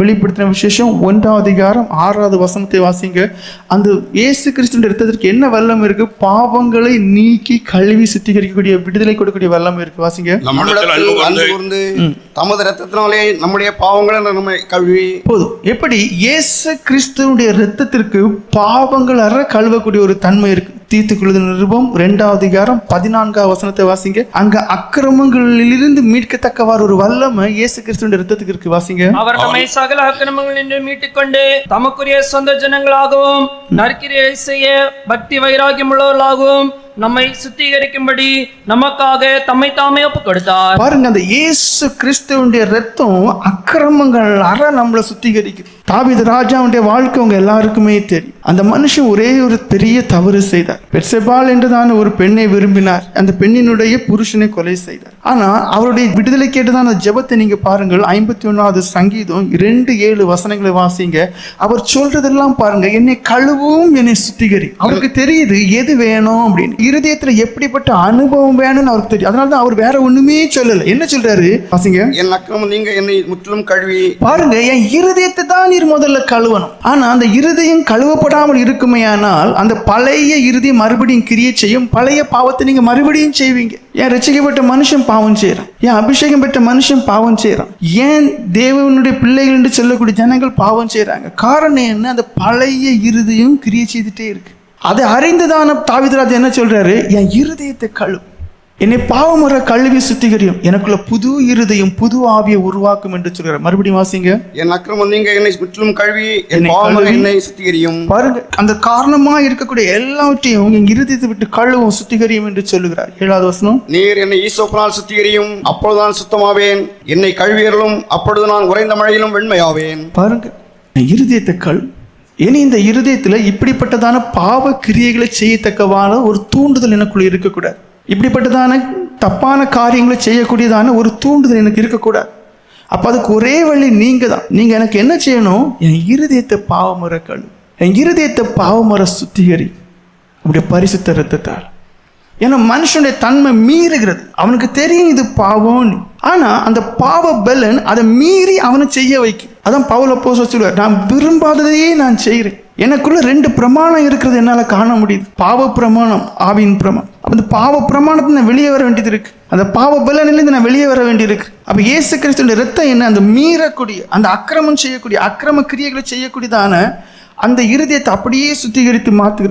வெளிப்படுத்தின விசேஷம் 1:6 வாசிங்க. அந்த இயேசு கிறிஸ்துவின் ரத்தத்திற்கு என்ன வல்லம் இருக்கு? பாவங்களை நீக்கி கழுவி சுத்திகரிக்கக்கூடிய, விடுதலை கொடுக்கக்கூடிய வல்லம் இருக்கு. வாசிங்க. தமது ரத்தத்தினாலே நம்முடைய பாவங்களை நம்ம கழுவி போதும். எப்படி இயேசு கிறிஸ்துவனுடைய ரத்தத்திற்கு பாவங்கள் அற கழுவக்கூடிய ஒரு தன்மை இருக்கு. தீத்துக்குழுது நிருபம் 2:14 வாசிங்க. அங்க அக்கிரமங்களிலிருந்து மீட்கத்தக்கவாறு ஒரு வல்லமை இயேசு கிறிஸ்துவின் ரத்தத்துக்கு இருக்கு. வாசிங்க. அவர் நம்மை சகல அக்கிரமங்களிலிருந்து மீட்டுக்கொண்டு தமக்குரிய சொந்த ஜனங்களாகவும் நற்கிரியை செய்ய பக்தி வைராகியம் உள்ளவர்களாகவும் நம்மை சுத்திகரிக்கும்படி நமக்காக தம்மை தாமே ஒப்பு கொடுத்தார். பாருங்க, அந்த இயேசு கிறிஸ்துவனுடைய ரத்தம் அக்கிரமங்கள் அற நம்மளை சுத்திகரிக்குது. தாவீது ராஜாவுடைய வாழ்க்கை உங்க எல்லாருக்குமே தெரியும். அந்த மனுஷன் ஒரே ஒரு பெரிய தவறு செய்தார். பெத்செபாள் என்றுதான ஒரு பெண்ணை விரும்பினார். அந்த பெண்ணினுடைய புருஷனை கொலை செய்தார். ஆனா அவருடைய விடுதலை கேட்டுதான் அந்த ஜெபத்தை நீங்க பாருங்கள். 51வது சங்கீதம் 2:7 வாசிங்க. அவர் சொல்றதெல்லாம் பாருங்க, என்னை கழுவும், என்னை சுத்திகரி. அவருக்கு தெரியுது எது வேணும் அப்படின்னு, இருதயத்துல எப்படிப்பட்ட அனுபவம் வேணும்னு அவருக்கு தெரியும். அதனாலதான் அவர் வேற ஒண்ணுமே சொல்லல. என்ன சொல்றாரு? வாசிங்க. என் அக்கிரமம் நீங்க என்னை முற்றிலும் கழுவி. பாருங்க, என் இருதயத்தை தான் நீர் முதல்ல கழுவணும். ஆனா அந்த இருதயம் கழுவப்படாமல் இருக்குமையானால் அந்த பழைய இருதயம் மறுபடியும் கிரியை செய்யும். பழைய பாவத்தை நீங்க மறுபடியும் செய்வீங்க. ஏன் ரட்சிக்கப்பட்ட மனுஷன் பாவம் செய்யறான்? ஏன் அபிஷேகம் பெற்ற மனுஷன் பாவம் செய்யறான்? ஏன் தேவனுடைய பிள்ளைகள் என்று சொல்லக்கூடிய ஜனங்கள் பாவம் செய்யறாங்க? காரணம் என்ன? அந்த பழைய இருதயம் கிரியை செய்துட்டே இருக்கு. அதை அறிந்துதான தாவீது ராஜா என்ன சொல்றாரு? என் இருதயத்தை கழுவு, என்னை பாவமுறை கழுவி சுத்திகரியும், எனக்குள்ள புது இருதயம் புது ஆவியை உருவாக்கும் என்று சொல்றாரு. மறுபடியும் வாசிங்க. என் அக்கிரமம் நீங்க என்னை முற்றிலும் கழுவி, என் பாவமுறை என்னை சுத்திகரியும். பாருங்க, அந்த காரணமா இருக்கக்கூடிய எல்லாவற்றையும் என் இருதயத்தை விட்டு கழுவும், சுத்திகரியும் என்று சொல்லுகிறார். 7வது வசனம். நீர் என்னை ஈசோப்பினால் சுத்திகரியும், அப்பொழுதுதான் சுத்தமாவேன். என்னை கழுவியர்களும், அப்பொழுது நான் உறைந்த மழையிலும் வெண்மையாவேன். பாருங்க, இருதயத்தை கழு. இனி இந்த இருதயத்துல இப்படிப்பட்டதான பாவ கிரியைகளை செய்யத்தக்கவான ஒரு தூண்டுதல் எனக்குள்ள இருக்கக்கூடாது. இப்படிப்பட்டதான தப்பான காரியங்களை செய்யக்கூடியதான ஒரு தூண்டுதல் எனக்கு இருக்கக்கூடாது. அப்ப அதுக்கு ஒரே வழி நீங்க தான். நீங்க எனக்கு என்ன செய்யணும்? என் இருதயத்தை பாவமுறை கழு, என் இருதயத்தை பாவமுறை சுத்திகரி அப்படி பரிசுத்த ரத்தத்தால். ஏன்னா மனுஷனுடைய தன்மை மீறுகிறது. அவனுக்கு தெரியும் இது பாவம். ஆனா அந்த பாவ பலன் அதை மீறி அவனை செய்ய வைக்கும். அதான் பவுல் அப்போஸ்தலன் சொல்லுவார், நான் விரும்பாததையே நான் செய்கிறேன். எனக்குள்ள 2 பிரமாணம் இருக்கிறது என்னால காண முடியுது. பாவ பிரமாணம், ஆவியின் பிரமாணம். அந்த பாவ பிரமாணத்தை நான் வெளியே வர வேண்டியது இருக்கு. அந்த பாவ பலனிலிருந்து நான் வெளியே வர வேண்டியிருக்கு. அப்ப இயேசு கிறிஸ்துவின் ரத்தம் என்ன? அந்த மீறக்கூடிய, அந்த அக்கிரமம் செய்யக்கூடிய, அக்கிரம கிரியைகளை செய்யக்கூடியதான அந்த இருதயத்தை அப்படியே சுத்திகரித்து மாத்துகிறது.